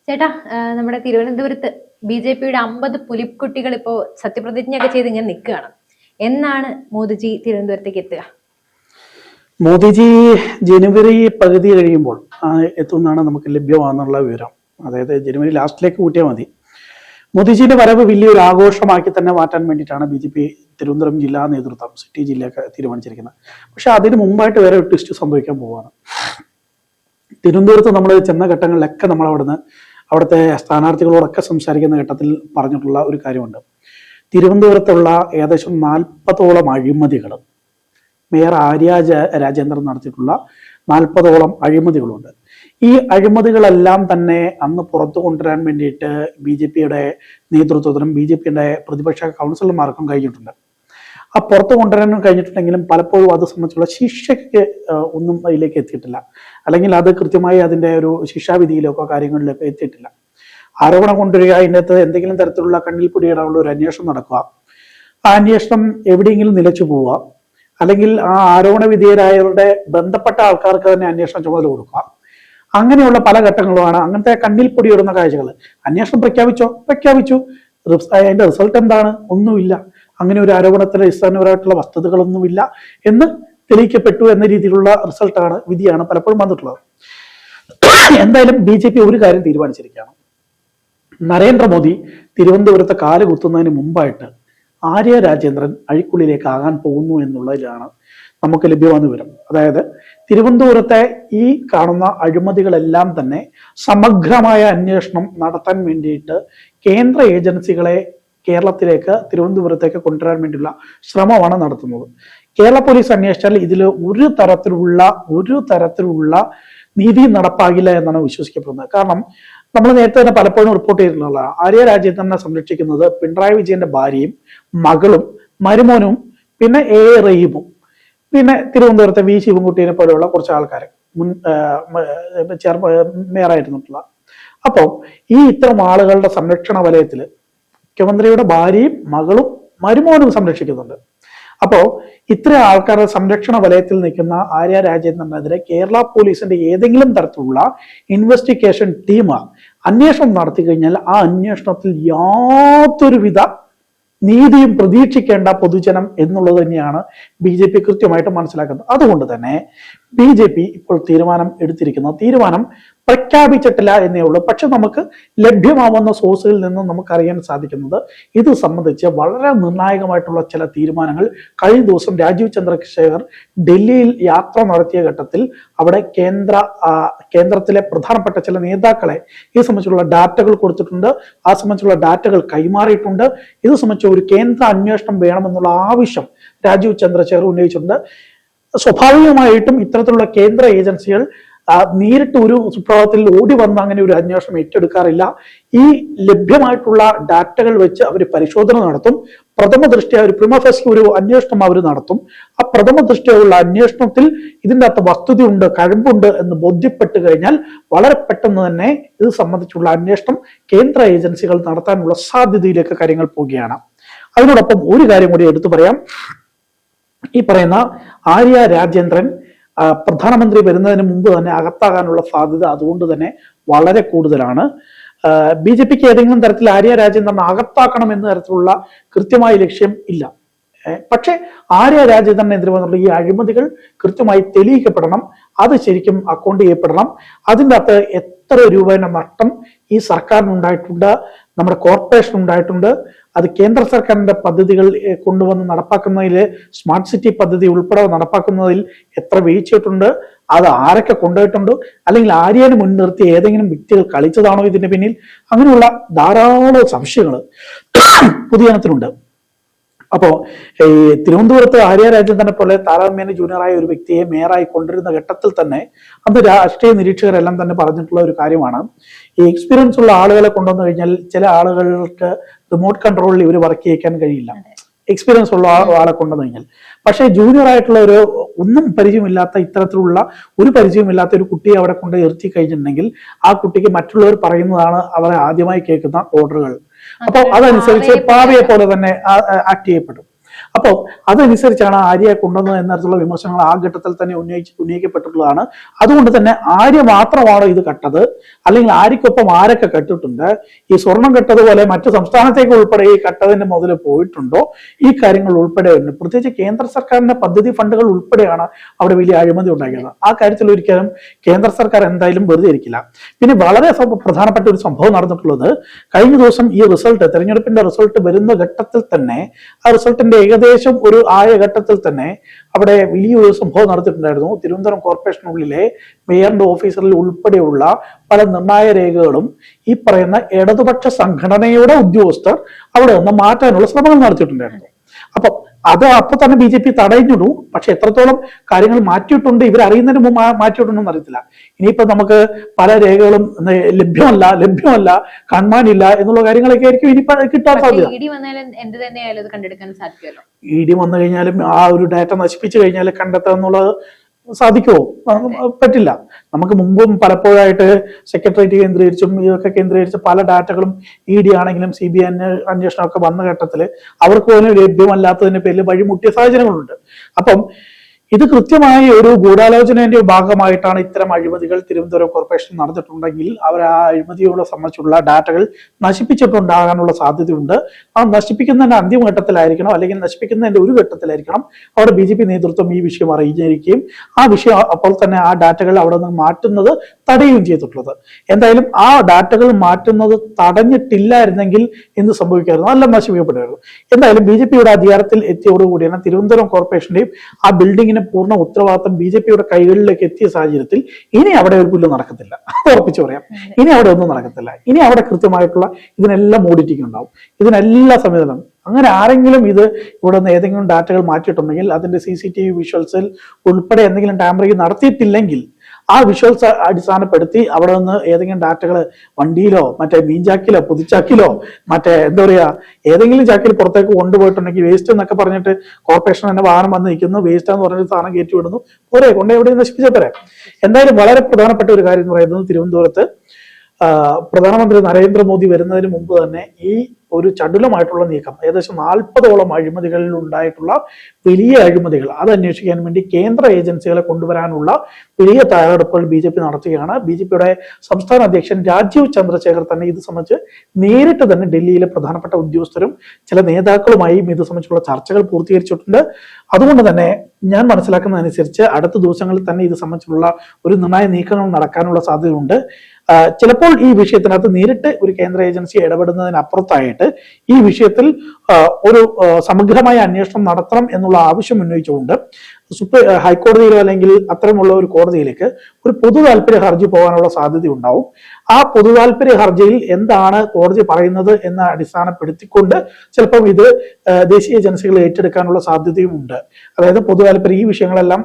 ചേട്ടാ, നമ്മുടെ തിരുവനന്തപുരത്ത് ബി.ജെ.പിയുടെ 50 പുലിക്കുട്ടികൾ ഇപ്പോ സത്യപ്രതിജ്ഞയൊക്കെ ചെയ്ത് ഇങ്ങനെ നിൽക്കുകയാണ്. എന്നാണ് മോദിജി തിരുവനന്തപുരത്തേക്ക് എത്തുക? മോദിജി ജനുവരി പകുതി കഴിയുമ്പോൾ എത്തുമെന്നാണ് നമുക്ക് ലഭ്യമാകുന്നുള്ള വിവരം. അതായത് ജനുവരി ലാസ്റ്റിലേക്ക് കൂട്ടിയാൽ മതി. മോദിജിയുടെ വരവ് വലിയൊരു ആഘോഷമാക്കി തന്നെ മാറ്റാൻ വേണ്ടിയിട്ടാണ് ബി.ജെ.പി തിരുവനന്തപുരം ജില്ലാ നേതൃത്വം സിറ്റി ജില്ലയൊക്കെ തീരുമാനിച്ചിരിക്കുന്നത്. പക്ഷെ അതിന് മുമ്പായിട്ട് വേറെ ഒരു ട്വിസ്റ്റ് സംഭവിക്കാൻ പോവുകയാണ്. തിരുവനന്തപുരത്ത് നമ്മൾ ചെന്ന ഘട്ടങ്ങളിലൊക്കെ നമ്മൾ അവിടുത്തെ സ്ഥാനാർത്ഥികളോടൊക്കെ സംസാരിക്കുന്ന ഘട്ടത്തിൽ പറഞ്ഞിട്ടുള്ള ഒരു കാര്യമുണ്ട്. തിരുവനന്തപുരത്തുള്ള ഏകദേശം 40ഓളം അഴിമതികൾ, മേയർ ആര്യ രാജേന്ദ്രൻ നടത്തിയിട്ടുള്ള 40ഓളം അഴിമതികളുണ്ട്. ഈ അഴിമതികളെല്ലാം തന്നെ അന്ന് പുറത്തു കൊണ്ടുവരാൻ വേണ്ടിയിട്ട് ബി.ജെ.പിയുടെ നേതൃത്വത്തിനും ബി.ജെ.പിയുടെ പ്രതിപക്ഷ കൗൺസിലർമാർക്കും കഴിഞ്ഞിട്ടുണ്ട്. ആ പുറത്തു കൊണ്ടുവരാൻ കഴിഞ്ഞിട്ടുണ്ടെങ്കിലും പലപ്പോഴും അത് സംബന്ധിച്ചുള്ള ശിക്ഷയ്ക്ക് ഒന്നും അതിലേക്ക് എത്തിയിട്ടില്ല, അല്ലെങ്കിൽ അത് കൃത്യമായി അതിൻ്റെ ഒരു ശിക്ഷാവിധിയിലൊക്കെ കാര്യങ്ങളിലൊക്കെ എത്തിയിട്ടില്ല. ആരോപണം കൊണ്ടുവരിക, അതിൻ്റെ അകത്ത് എന്തെങ്കിലും തരത്തിലുള്ള കണ്ണിൽ പൊടിയിടാനുള്ള ഒരു അന്വേഷണം നടക്കുക, ആ അന്വേഷണം എവിടെയെങ്കിലും നിലച്ചു പോവുക, അല്ലെങ്കിൽ ആ ആരോപണ വിധേയരായവരുടെ ബന്ധപ്പെട്ട ആൾക്കാർക്ക് തന്നെ അന്വേഷണം ചുമതല കൊടുക്കുക, അങ്ങനെയുള്ള പല ഘട്ടങ്ങളുമാണ്. അങ്ങനത്തെ കണ്ണിൽ പൊടിയിടുന്ന കാഴ്ചകൾ. അന്വേഷണം പ്രഖ്യാപിച്ചു, അതിന്റെ റിസൾട്ട് എന്താണ്? ഒന്നുമില്ല. അങ്ങനെ ഒരു ആരോപണത്തിൽ അടിസ്ഥാനപരമായിട്ടുള്ള വസ്തുതകളൊന്നുമില്ല എന്ന് തെളിയിക്കപ്പെട്ടു എന്ന രീതിയിലുള്ള റിസൾട്ടാണ്, വിധിയാണ് പലപ്പോഴും വന്നിട്ടുള്ളത്. എന്തായാലും ബി.ജെ.പി ഒരു കാര്യം തീരുമാനിച്ചിരിക്കുകയാണ്. നരേന്ദ്രമോദി തിരുവനന്തപുരത്തെ കാല് കുത്തുന്നതിന് മുമ്പായിട്ട് ആര്യ രാജേന്ദ്രൻ അഴിക്കുള്ളിലേക്ക് ആകാൻ പോകുന്നു എന്നുള്ളതിലാണ് നമുക്ക് ലഭ്യമാകുന്ന വിവരം. അതായത് തിരുവനന്തപുരത്തെ ഈ കാണുന്ന അഴിമതികളെല്ലാം തന്നെ സമഗ്രമായ അന്വേഷണം നടത്താൻ വേണ്ടിയിട്ട് കേന്ദ്ര ഏജൻസികളെ കേരളത്തിലേക്ക്, തിരുവനന്തപുരത്തേക്ക് കൊണ്ടുവരാൻ വേണ്ടിയുള്ള ശ്രമമാണ് നടത്തുന്നത്. കേരള പോലീസ് അന്വേഷിച്ചാൽ ഇതിൽ ഒരു തരത്തിലുള്ള നീതി നടപ്പാകില്ല എന്നാണ് വിശ്വസിക്കപ്പെടുന്നത്. കാരണം നമ്മൾ നേരത്തെ തന്നെ പലപ്പോഴും റിപ്പോർട്ട് ചെയ്തിട്ടുള്ളതാണ്, ആര്യ രാജേന്ദ്രനെ സംരക്ഷിക്കുന്നത് പിണറായി വിജയന്റെ ഭാര്യയും മകളും മരുമോനും പിന്നെ എ റഹീമും പിന്നെ തിരുവനന്തപുരത്തെ വി ശിവൻകുട്ടിയെ പോലെയുള്ള കുറച്ച് ആൾക്കാർ മുൻ മേയറായിരുന്നിട്ടുള്ള. അപ്പോൾ ഈ ഇത്തരം ആളുകളുടെ സംരക്ഷണ വലയത്തിൽ മുഖ്യമന്ത്രിയുടെ ഭാര്യയും മകളും മരുമോനും സംരക്ഷിക്കുന്നുണ്ട്. അപ്പോൾ ഇത്തരം ആൾക്കാരുടെ സംരക്ഷണ വലയത്തിൽ നിൽക്കുന്ന ആര്യ രാജേന്ദ്രനെതിരെ കേരള പോലീസിന്റെ ഏതെങ്കിലും തരത്തിലുള്ള ഇൻവെസ്റ്റിഗേഷൻ ടീം അന്വേഷണം നടത്തി കഴിഞ്ഞാൽ ആ അന്വേഷണത്തിൽ യാതൊരുവിധ നീതിയും പ്രതീക്ഷിക്കേണ്ട പൊതുജനം എന്നുള്ളത് തന്നെയാണ് ബി.ജെ.പി കൃത്യമായിട്ട് മനസ്സിലാക്കുന്നത്. അതുകൊണ്ട് തന്നെ ബി.ജെ.പി ഇപ്പോൾ തീരുമാനം പ്രഖ്യാപിച്ചിട്ടില്ല എന്നേ ഉള്ളൂ. പക്ഷെ നമുക്ക് ലഭ്യമാവുന്ന സോഴ്സുകളിൽ നിന്നും നമുക്കറിയാൻ സാധിക്കുന്നത് ഇത് സംബന്ധിച്ച് വളരെ നിർണായകമായിട്ടുള്ള ചില തീരുമാനങ്ങൾ കഴിഞ്ഞ ദിവസം രാജീവ് ചന്ദ്രശേഖർ ഡൽഹിയിൽ യാത്ര നടത്തിയ ഘട്ടത്തിൽ അവിടെ കേന്ദ്രത്തിലെ പ്രധാനപ്പെട്ട ചില നേതാക്കളെ ഇത് സംബന്ധിച്ചുള്ള ഡാറ്റകൾ കൊടുത്തിട്ടുണ്ട്. ആ സംബന്ധിച്ചുള്ള ഡാറ്റകൾ കൈമാറിയിട്ടുണ്ട്. ഇത് സംബന്ധിച്ച് ഒരു കേന്ദ്ര അന്വേഷണം വേണമെന്നുള്ള ആവശ്യം രാജീവ് ചന്ദ്രശേഖർ ഉന്നയിച്ചിട്ടുണ്ട്. സ്വാഭാവികമായിട്ടും ഇത്തരത്തിലുള്ള കേന്ദ്ര ഏജൻസികൾ നേരിട്ട് ഒരു സുപ്രഭാതത്തിൽ ഓടി വന്ന് അങ്ങനെ ഒരു അന്വേഷണം ഏറ്റെടുക്കാറില്ല. ഈ ലഭ്യമായിട്ടുള്ള ഡാറ്റകൾ വെച്ച് അവർ പരിശോധന നടത്തും. പ്രഥമ ദൃഷ്ട്യാ ഒരു പ്രിമ ഫേസി ഒരു അന്വേഷണം അവർ നടത്തും. ആ പ്രഥമ ദൃഷ്ട്യുള്ള അന്വേഷണത്തിൽ ഇതിൻ്റെ അകത്ത് വസ്തുതയുണ്ട്, കഴമ്പുണ്ട് എന്ന് ബോധ്യപ്പെട്ട് കഴിഞ്ഞാൽ വളരെ പെട്ടെന്ന് തന്നെ ഇത് സംബന്ധിച്ചുള്ള അന്വേഷണം കേന്ദ്ര ഏജൻസികൾ നടത്താനുള്ള സാധ്യതയിലേക്ക് കാര്യങ്ങൾ പോവുകയാണ്. അതിനോടൊപ്പം ഒരു കാര്യം കൂടി എടുത്തു പറയാം. ഈ പറയുന്ന ആര്യ രാജേന്ദ്രൻ പ്രധാനമന്ത്രി വരുന്നതിന് മുമ്പ് തന്നെ അകത്താകാനുള്ള സാധ്യത അതുകൊണ്ട് തന്നെ വളരെ കൂടുതലാണ്. ബി.ജെ.പിക്ക് ഏതെങ്കിലും തരത്തിൽ ആര്യ രാജേന്ദ്രൻ അകത്താക്കണം എന്ന തരത്തിലുള്ള കൃത്യമായ ലക്ഷ്യം ഇല്ല. പക്ഷെ ആര്യ രാജേന്ദ്രനെതിരെ വന്നുള്ള ഈ അഴിമതികൾ കൃത്യമായി തെളിയിക്കപ്പെടണം, അത് ശരിക്കും അക്കൗണ്ട് ചെയ്യപ്പെടണം. അതിൻ്റെ അകത്ത് എത്ര രൂപയുടെ നഷ്ടം ഈ സർക്കാരിനുണ്ടായിട്ടുണ്ട്, നമ്മുടെ കോർപ്പറേഷൻ ഉണ്ടായിട്ടുണ്ട്, അത് കേന്ദ്ര സർക്കാരിന്റെ പദ്ധതികൾ കൊണ്ടുവന്ന് നടപ്പാക്കുന്നതിൽ സ്മാർട്ട് സിറ്റി പദ്ധതി ഉൾപ്പെടെ നടപ്പാക്കുന്നതിൽ എത്ര വീഴ്ചയിട്ടുണ്ട്, അത് ആരൊക്കെ കൊണ്ടുപോയിട്ടുണ്ട്, അല്ലെങ്കിൽ ആര്യനെ മുൻനിർത്തി ഏതെങ്കിലും വ്യക്തികൾ കളിച്ചതാണോ ഇതിന്റെ പിന്നിൽ, അങ്ങനെയുള്ള ധാരാളം സംശയങ്ങൾ പൊതുജനത്തിനുണ്ട്. അപ്പോ ഈ തിരുവനന്തപുരത്ത് ആര്യ രാജേന്ദ്രനെ പോലെ താരതമ്യേന ജൂനിയറായ ഒരു വ്യക്തിയെ മേയറായി കൊണ്ടുവരുന്ന ഘട്ടത്തിൽ തന്നെ അന്ന് രാഷ്ട്രീയ നിരീക്ഷകരെല്ലാം തന്നെ പറഞ്ഞിട്ടുള്ള ഒരു കാര്യമാണ്, ഈ എക്സ്പീരിയൻസ് ഉള്ള ആളുകളെ കൊണ്ടുവന്നു കഴിഞ്ഞാൽ ചില ആളുകൾക്ക് റിമോട്ട് കൺട്രോളിൽ ഇവർ വർക്ക് ചെയ്യിക്കാൻ കഴിയില്ല, എക്സ്പീരിയൻസ് ഉള്ള ആളെ കൊണ്ടുവന്നു കഴിഞ്ഞാൽ. പക്ഷേ ജൂനിയർ ആയിട്ടുള്ള ഒന്നും പരിചയമില്ലാത്ത ഒരു പരിചയമില്ലാത്ത ഒരു കുട്ടിയെ അവിടെ കൊണ്ട് നിർത്തി കഴിഞ്ഞിട്ടുണ്ടെങ്കിൽ ആ കുട്ടിക്ക് മറ്റുള്ളവർ പറയുന്നതാണ് അവരെ ആദ്യമായി കേൾക്കുന്ന ഓർഡറുകൾ. അപ്പോൾ അതനുസരിച്ച് പാവയെ പോലെ തന്നെ ആക്ട് ചെയ്യപ്പെടും. അപ്പോൾ അതനുസരിച്ചാണ് ആര്യയെ കൊണ്ടുവന്നത് എന്നതിലുള്ള വിമർശനങ്ങൾ ആ ഘട്ടത്തിൽ തന്നെ ഉന്നയിക്കപ്പെട്ടിട്ടുള്ളതാണ്. അതുകൊണ്ട് തന്നെ ആര്യ മാത്രമാണ് ഇത് കട്ടത്, അല്ലെങ്കിൽ ആര്യക്കൊപ്പം ആരൊക്കെ കെട്ടിട്ടുണ്ട്, ഈ സ്വർണം കെട്ടതുപോലെ മറ്റു സംസ്ഥാനത്തേക്ക് ഉൾപ്പെടെ ഈ കട്ടതിന്റെ മുതൽ പോയിട്ടുണ്ടോ, ഈ കാര്യങ്ങൾ ഉൾപ്പെടെ ഉണ്ട്. പ്രത്യേകിച്ച് കേന്ദ്ര സർക്കാരിന്റെ പദ്ധതി ഫണ്ടുകൾ ഉൾപ്പെടെയാണ് അവിടെ വലിയ അഴിമതി ഉണ്ടാക്കിയത്. ആ കാര്യത്തിൽ ഒരിക്കലും കേന്ദ്ര സർക്കാർ എന്തായാലും വെറുതെ ഇരിക്കില്ല. പിന്നെ വളരെ പ്രധാനപ്പെട്ട ഒരു സംഭവം നടന്നിട്ടുള്ളത്, കഴിഞ്ഞ ദിവസം ഈ റിസൾട്ട്, തെരഞ്ഞെടുപ്പിന്റെ റിസൾട്ട് വരുന്ന ഘട്ടത്തിൽ തന്നെ, ആ റിസൾട്ടിന്റെ ഏകദേശം ഒരു ആയ ഘട്ടത്തിൽ തന്നെ അവിടെ വലിയൊരു സംഭവം നടത്തിയിട്ടുണ്ടായിരുന്നു. തിരുവനന്തപുരം കോർപ്പറേഷനുള്ളിലെ മേയറിന്റെ ഓഫീസറിൽ ഉൾപ്പെടെയുള്ള പല നിർണായക രേഖകളും ഈ പറയുന്ന ഇടതുപക്ഷ സംഘടനയുടെ ഉദ്യോഗസ്ഥർ അവിടെ നിന്ന് മാറ്റാനുള്ള ശ്രമങ്ങൾ നടത്തിയിട്ടുണ്ടായിരുന്നു. അത് അപ്പൊ തന്നെ BJP തടഞ്ഞിടും. പക്ഷെ എത്രത്തോളം കാര്യങ്ങൾ മാറ്റിയിട്ടുണ്ട്, ഇവരറിയുന്നതിന് മുമ്പ് മാറ്റിയിട്ടുണ്ടെന്ന് അറിയത്തില്ല. ഇനിയിപ്പോ നമുക്ക് പല രേഖകളും ലഭ്യമല്ല, കൺമാനില്ല എന്നുള്ള കാര്യങ്ങളൊക്കെ ആയിരിക്കും ഇനി കിട്ടാൻ സാധ്യത. ED വന്നു കഴിഞ്ഞാലും ആ ഒരു ഡാറ്റ നശിപ്പിച്ചു കഴിഞ്ഞാൽ കണ്ടെത്തുക എന്നുള്ളത് സാധിക്കുമോ? പറ്റില്ല. നമുക്ക് മുമ്പും പലപ്പോഴായിട്ട് സെക്രട്ടേറിയറ്റ് കേന്ദ്രീകരിച്ചും ഇതൊക്കെ കേന്ദ്രീകരിച്ച് പല ഡാറ്റകളും ED ആണെങ്കിലും CBI അന്വേഷണമൊക്കെ വന്ന ഘട്ടത്തിൽ അവർക്ക് പോലും ലഭ്യമല്ലാത്തതിന്റെ പേരിൽ വഴിമുട്ടിയ സാഹചര്യങ്ങളുണ്ട്. അപ്പം ഇത് കൃത്യമായ ഒരു ഗൂഢാലോചനയുടെ ഭാഗമായിട്ടാണ് ഇത്തരം അഴിമതികൾ തിരുവനന്തപുരം കോർപ്പറേഷൻ നടന്നിട്ടുണ്ടെങ്കിൽ അവർ ആ അഴിമതിയോട് സംബന്ധിച്ചുള്ള ഡാറ്റകൾ നശിപ്പിച്ചിട്ടുണ്ടാകാനുള്ള സാധ്യതയുണ്ട്. ആ നശിപ്പിക്കുന്നതിന്റെ അന്തിമഘട്ടത്തിലായിരിക്കണം, അല്ലെങ്കിൽ നശിപ്പിക്കുന്നതിന്റെ ഒരു ഘട്ടത്തിലായിരിക്കണം അവിടെ BJP നേതൃത്വം ഈ വിഷയം അറിയിച്ചിരിക്കുകയും ആ വിഷയം അപ്പോൾ തന്നെ ആ ഡാറ്റകൾ അവിടെ നിന്ന് മാറ്റുന്നത് തടയുകയും ചെയ്തിട്ടുള്ളത്. എന്തായാലും ആ ഡാറ്റകൾ മാറ്റുന്നത് തടഞ്ഞിട്ടില്ലായിരുന്നെങ്കിൽ എന്ത് സംഭവിക്കായിരുന്നു? എല്ലാം നശിപ്പിക്കപ്പെടുമായിരുന്നു. എന്തായാലും BJPയുടെ അധികാരത്തിൽ എത്തിയോടുകൂടിയാണ് തിരുവനന്തപുരം കോർപ്പറേഷന്റെയും ആ ബിൽഡിംഗ് പൂർണ്ണ ഉത്തരവാദിത്തം BJPയുടെ കൈകളിലേക്ക് എത്തിയ സാഹചര്യത്തിൽ ഇനി അവിടെ ഒരു പുല്ല് നടക്കത്തില്ല, ഉറപ്പിച്ചു പറയാം. ഇനി അവിടെ ഒന്നും നടക്കത്തില്ല. ഇനി അവിടെ കൃത്യമായിട്ടുള്ള ഇതിനെല്ലാം ഓഡിറ്റിംഗ് ഉണ്ടാവും, ഇതിനെല്ലാം സംവിധാനം. അങ്ങനെ ആരെങ്കിലും ഇത് ഇവിടെ നിന്ന് ഏതെങ്കിലും ഡാറ്റകൾ മാറ്റിയിട്ടുണ്ടെങ്കിൽ അതിന്റെ CCTV വിഷ്വൽസിൽ ഉൾപ്പെടെ എന്തെങ്കിലും ടാമ്പറിംഗ് നടത്തിയിട്ടില്ലെങ്കിൽ ആ വിഷ്വൽസ് അടിസ്ഥാനപ്പെടുത്തി അവിടെ നിന്ന് ഏതെങ്കിലും ഡാറ്റകൾ വണ്ടിയിലോ മറ്റേ മീൻചാക്കിലോ പൊതിച്ചാക്കിലോ മറ്റേ എന്താ പറയാ ഏതെങ്കിലും ചാക്കിൽ പുറത്തേക്ക് കൊണ്ടുപോയിട്ടുണ്ടെങ്കിൽ വേസ്റ്റ് എന്നൊക്കെ പറഞ്ഞിട്ട് കോർപ്പറേഷൻ തന്നെ വാഹനം വന്ന് നിൽക്കുന്നു, വേസ്റ്റ് എന്ന് പറഞ്ഞിട്ട് സാധനം കയറ്റി വിടുന്നു, പോരെ കൊണ്ട് എവിടെ നശിപ്പിച്ചേരെ. എന്തായാലും വളരെ പ്രധാനപ്പെട്ട ഒരു കാര്യം എന്ന് പറയുന്നത്, തിരുവനന്തപുരത്ത് പ്രധാനമന്ത്രി നരേന്ദ്രമോദി വരുന്നതിന് മുമ്പ് തന്നെ ഈ ഒരു ചടുലമായിട്ടുള്ള നീക്കം, ഏകദേശം 40ഓളം അഴിമതികളിൽ ഉണ്ടായിട്ടുള്ള വലിയ അഴിമതികൾ അത് അന്വേഷിക്കാൻ വേണ്ടി കേന്ദ്ര ഏജൻസികളെ കൊണ്ടുവരാനുള്ള വലിയ തയ്യാറെടുപ്പുകൾ BJP നടത്തുകയാണ്. BJPയുടെ സംസ്ഥാന അധ്യക്ഷൻ രാജീവ് ചന്ദ്രശേഖർ തന്നെ ഇത് സംബന്ധിച്ച് നേരിട്ട് തന്നെ ഡൽഹിയിലെ പ്രധാനപ്പെട്ട ഉദ്യോഗസ്ഥരും ചില നേതാക്കളുമായും ഇത് സംബന്ധിച്ചുള്ള ചർച്ചകൾ പൂർത്തീകരിച്ചിട്ടുണ്ട്. അതുകൊണ്ട് തന്നെ ഞാൻ മനസ്സിലാക്കുന്നതനുസരിച്ച് അടുത്ത ദിവസങ്ങളിൽ തന്നെ ഇത് സംബന്ധിച്ചുള്ള ഒരു നിർണായക നീക്കങ്ങൾ നടക്കാനുള്ള സാധ്യതയുണ്ട്. ചിലപ്പോൾ ഈ വിഷയത്തിനകത്ത് നേരിട്ട് ഒരു കേന്ദ്ര ഏജൻസി ഇടപെടുന്നതിനപ്പുറത്തായിട്ട് ഈ വിഷയത്തിൽ ഒരു സമഗ്രമായ അന്വേഷണം നടത്തണം എന്നുള്ള ആവശ്യം ഉന്നയിച്ചുകൊണ്ട് ഹൈക്കോടതിയിലോ അല്ലെങ്കിൽ അത്തരമുള്ള ഒരു കോടതിയിലേക്ക് ഒരു പൊതു താല്പര്യ ഹർജി പോകാനുള്ള സാധ്യത ഉണ്ടാവും. ആ പൊതു താല്പര്യ ഹർജിയിൽ എന്താണ് കോടതി പറയുന്നത് എന്ന് അടിസ്ഥാനപ്പെടുത്തിക്കൊണ്ട് ചിലപ്പം ഇത് ദേശീയ ഏജൻസികൾ ഏറ്റെടുക്കാനുള്ള സാധ്യതയും ഉണ്ട്. അതായത് പൊതു താല്പര്യം ഈ വിഷയങ്ങളെല്ലാം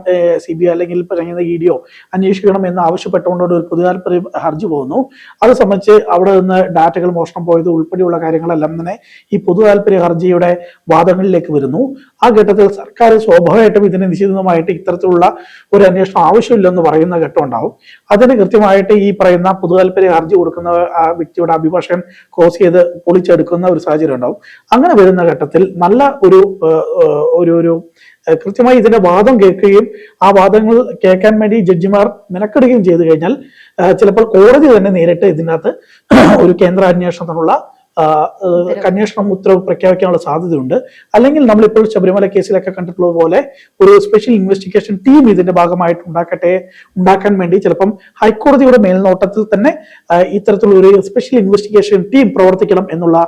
CBI അല്ലെങ്കിൽ പറയുന്ന EDയോ അന്വേഷിക്കണം എന്ന് ആവശ്യപ്പെട്ടുകൊണ്ട് ഒരു പൊതു താല്പര്യ ഹർജി പോകുന്നു. അത് സംബന്ധിച്ച് അവിടെ നിന്ന് ഡാറ്റകൾ മോഷണം പോയത് ഉൾപ്പെടെയുള്ള കാര്യങ്ങളെല്ലാം തന്നെ ഈ പൊതു താല്പര്യ ഹർജിയുടെ വാദങ്ങളിലേക്ക് വരുന്നു. ആ ഘട്ടത്തിൽ സർക്കാർ സ്വാഭാവികമായിട്ടും ഇതിനെ നിശ്ചിതമായിട്ട് ഇത്തരത്തിലുള്ള ഒരു അന്വേഷണം ആവശ്യമില്ലെന്ന് പറയുന്ന ഘട്ടം ഉണ്ടാവും. അതിന് കൃത്യമായിട്ട് ഈ പറയുന്ന പൊതു താല്പര്യ ഹർജി കൊടുക്കുന്ന ആ വ്യക്തിയുടെ അഭിഭാഷകൻ ക്രോസ് ചെയ്ത് പൊളിച്ചെടുക്കുന്ന ഒരു സാഹചര്യം ഉണ്ടാവും. അങ്ങനെ വരുന്ന ഘട്ടത്തിൽ നല്ല ഒരു കൃത്യമായി ഇതിന്റെ വാദം കേൾക്കുകയും ആ വാദങ്ങൾ കേൾക്കാൻ വേണ്ടി ജഡ്ജിമാർ മെനക്കെടുകയും ചെയ്തു കഴിഞ്ഞാൽ ചിലപ്പോൾ കോടതി തന്നെ നേരിട്ട് ഇതിനകത്ത് ഒരു കേന്ദ്ര അന്വേഷണത്തിനുള്ള അന്വേഷണം ഉത്തരവ് പ്രഖ്യാപിക്കാനുള്ള സാധ്യതയുണ്ട്. അല്ലെങ്കിൽ നമ്മളിപ്പോൾ ശബരിമല കേസിലൊക്കെ കണ്ടിട്ടുള്ളത് പോലെ ഒരു സ്പെഷ്യൽ ഇൻവെസ്റ്റിഗേഷൻ ടീം ഇതിന്റെ ഭാഗമായിട്ട് ഉണ്ടാക്കാൻ വേണ്ടി ചിലപ്പം ഹൈക്കോടതിയുടെ മേൽനോട്ടത്തിൽ തന്നെ ഇത്തരത്തിലുള്ള ഒരു സ്പെഷ്യൽ ഇൻവെസ്റ്റിഗേഷൻ ടീം പ്രവർത്തിക്കണം എന്നുള്ള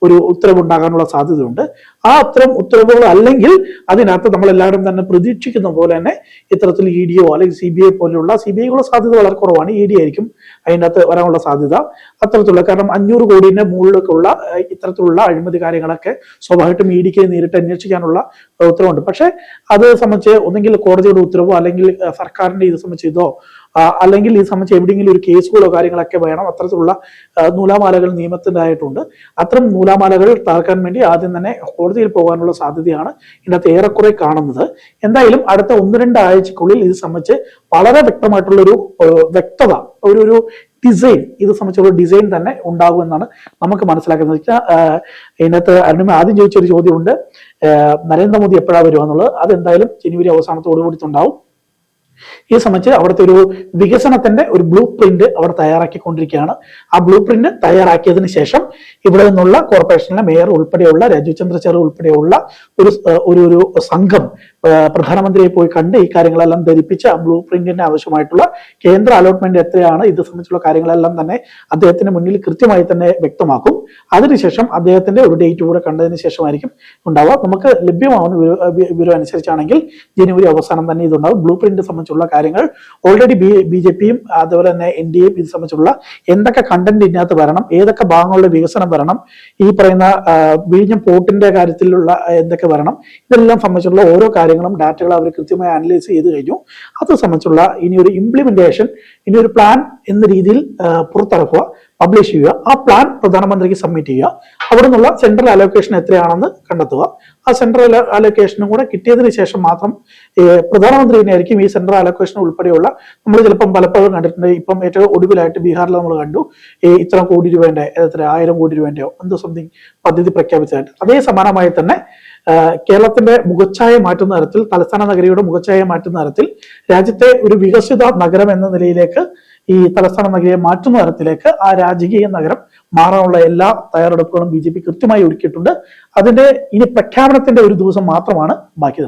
ഒരു ഉത്തരവ് ഉണ്ടാകാനുള്ള സാധ്യതയുണ്ട്. ആ അത്തരം ഉത്തരവുകൾ അല്ലെങ്കിൽ അതിനകത്ത് നമ്മളെല്ലാവരും തന്നെ പ്രതീക്ഷിക്കുന്ന പോലെ തന്നെ ഇത്തരത്തിൽ EDയോ അല്ലെങ്കിൽ CBI പോലെയുള്ള CBIക്കുള്ള സാധ്യത വളരെ കുറവാണ്. ED ആയിരിക്കും അതിൻ്റെ അകത്ത് വരാനുള്ള സാധ്യത അത്തരത്തിലുള്ള. കാരണം 500 കോടിയുടെ മുകളിലൊക്കെ ഇത്തരത്തിലുള്ള അഴിമതി കാര്യങ്ങളൊക്കെ സ്വാഭാവികമായിട്ടും EDക്ക് നേരിട്ട് അന്വേഷിക്കാനുള്ള ഉത്തരവുണ്ട്. പക്ഷെ അത് സംബന്ധിച്ച് ഒന്നെങ്കിൽ കോടതിയുടെ ഉത്തരവോ അല്ലെങ്കിൽ സർക്കാരിന്റെ ഇത് സംബന്ധിച്ച് ഇതോ അല്ലെങ്കിൽ ഇത് സംബന്ധിച്ച് എവിടെയെങ്കിലും ഒരു കേസുകളോ കാര്യങ്ങളൊക്കെ വേണം. അത്തരത്തിലുള്ള നൂലാമാലകൾ നിയമത്തിൻ്റെതായിട്ടുണ്ട്. അത്തരം നൂലാമാലകൾ താർക്കാൻ വേണ്ടി ആദ്യം തന്നെ കോടതിയിൽ പോകാനുള്ള സാധ്യതയാണ് ഇതിനകത്ത് ഏറെക്കുറെ കാണുന്നത്. എന്തായാലും അടുത്ത 1-2 ആഴ്ചക്കുള്ളിൽ ഇത് സംബന്ധിച്ച് വളരെ വ്യക്തമായിട്ടുള്ളൊരു വ്യക്തത ഒരു ഡിസൈൻ ഇത് സംബന്ധിച്ചുള്ള ഡിസൈൻ തന്നെ ഉണ്ടാകുമെന്നാണ് നമുക്ക് മനസ്സിലാക്കുന്നത്. ഇതിനകത്ത് അരുണിമ ആദ്യം ചോദിച്ചൊരു ചോദ്യമുണ്ട്, നരേന്ദ്രമോദി എപ്പോഴാണ് വരുക എന്നുള്ളത്. അതെന്തായാലും ജനുവരി അവസാനത്തോടു കൂടിയിട്ടുണ്ടാവും. ഈ സംബന്ധിച്ച് അവിടുത്തെ ഒരു വികസനത്തിന്റെ ഒരു ബ്ലൂ പ്രിന്റ് അവിടെ തയ്യാറാക്കിക്കൊണ്ടിരിക്കുകയാണ്. ആ ബ്ലൂ പ്രിന്റ് തയ്യാറാക്കിയതിനു ശേഷം ഇവിടെ നിന്നുള്ള കോർപ്പറേഷനിലെ മേയർ ഉൾപ്പെടെയുള്ള രാജീവ് ചന്ദ്രചർ ഉൾപ്പെടെയുള്ള ഒരു സംഘം പ്രധാനമന്ത്രിയെ പോയി കണ്ട് ഈ കാര്യങ്ങളെല്ലാം ധരിപ്പിച്ച് ആ ബ്ലൂ പ്രിന്റിന് ആവശ്യമായിട്ടുള്ള കേന്ദ്ര അലോട്ട്മെന്റ് എത്രയാണ് ഇത് സംബന്ധിച്ചുള്ള കാര്യങ്ങളെല്ലാം തന്നെ അദ്ദേഹത്തിന് മുന്നിൽ കൃത്യമായി തന്നെ വ്യക്തമാക്കും. അതിനുശേഷം അദ്ദേഹത്തിന്റെ ഒരു ഡേറ്റ് കൂടെ കണ്ടതിന് ശേഷമായിരിക്കും ഉണ്ടാവുക. നമുക്ക് ലഭ്യമാവുന്ന വിവരം അനുസരിച്ചാണെങ്കിൽ ജനുവരി അവസാനം തന്നെ ഇതുണ്ടാവും. ബ്ലൂ പ്രിന്റ് സംബന്ധിച്ചുള്ള കാര്യങ്ങൾ ഓൾറെഡി BJPയും അതുപോലെ തന്നെ NDAയും ഇത് സംബന്ധിച്ചുള്ള എന്തൊക്കെ കണ്ടന്റ് ഇതിനകത്ത് വരണം, ഏതൊക്കെ ഭാഗങ്ങളുടെ വികസനം വരണം, ഈ പറയുന്ന വിഴിഞ്ഞം പോർട്ടിന്റെ കാര്യത്തിലുള്ള എന്തൊക്കെ വരണം, ഇതെല്ലാം സംബന്ധിച്ചുള്ള ഓരോ കാര്യങ്ങളും ഡാറ്റകൾ അവർ കൃത്യമായി അനലൈസ് ചെയ്ത് കഴിഞ്ഞു. അത് സംബന്ധിച്ചുള്ള ഇനി ഒരു ഇംപ്ലിമെന്റേഷൻ, ഇനി ഒരു പ്ലാൻ എന്ന രീതിയിൽ പുറത്തിറക്കുക, പബ്ലിഷ് ചെയ്യുക. ആ പ്ലാൻ പ്രധാനമന്ത്രിക്ക് സബ്മിറ്റ് ചെയ്യുക. അവിടെ നിന്നുള്ള സെൻട്രൽ അലോക്കേഷൻ എത്രയാണെന്ന് കണ്ടെത്തുക. ആ സെൻട്രൽ അലോക്കേഷനും കൂടെ കിട്ടിയതിന് ശേഷം മാത്രം പ്രധാനമന്ത്രി തന്നെയായിരിക്കും ഈ സെൻട്രൽ അലോക്കേഷൻ ഉൾപ്പെടെയുള്ള, നമ്മൾ ചിലപ്പം പലപ്പോഴും കണ്ടിട്ടുണ്ട്. ഇപ്പം ഏറ്റവും ഒടുവിലായിട്ട് ബീഹാറിൽ നമ്മൾ കണ്ടു ഇത്ര കോടി രൂപേന്റെ 1000 കോടി രൂപേന്റെയോ എന്തോ സംതിങ് പദ്ധതി പ്രഖ്യാപിച്ചതായിട്ട്. അതേ സമാനമായി തന്നെ കേരളത്തിന്റെ മുഖച്ഛായ മാറ്റുന്ന തരത്തിൽ, തലസ്ഥാന നഗരിയുടെ മുഖച്ഛായ മാറ്റുന്ന തരത്തിൽ രാജ്യത്തെ ഒരു വികസിത നഗരം എന്ന നിലയിലേക്ക് ഈ തലസ്ഥാന നഗരിയെ മാറ്റുന്ന തരത്തിലേക്ക് ആ രാജകീയ നഗരം മാറാനുള്ള എല്ലാ തയ്യാറെടുപ്പുകളും BJP കൃത്യമായി ഒരുക്കിയിട്ടുണ്ട്. അതിന്റെ ഇനി പ്രഖ്യാപനത്തിന്റെ ഒരു ദിവസം മാത്രമാണ് ബാക്കി.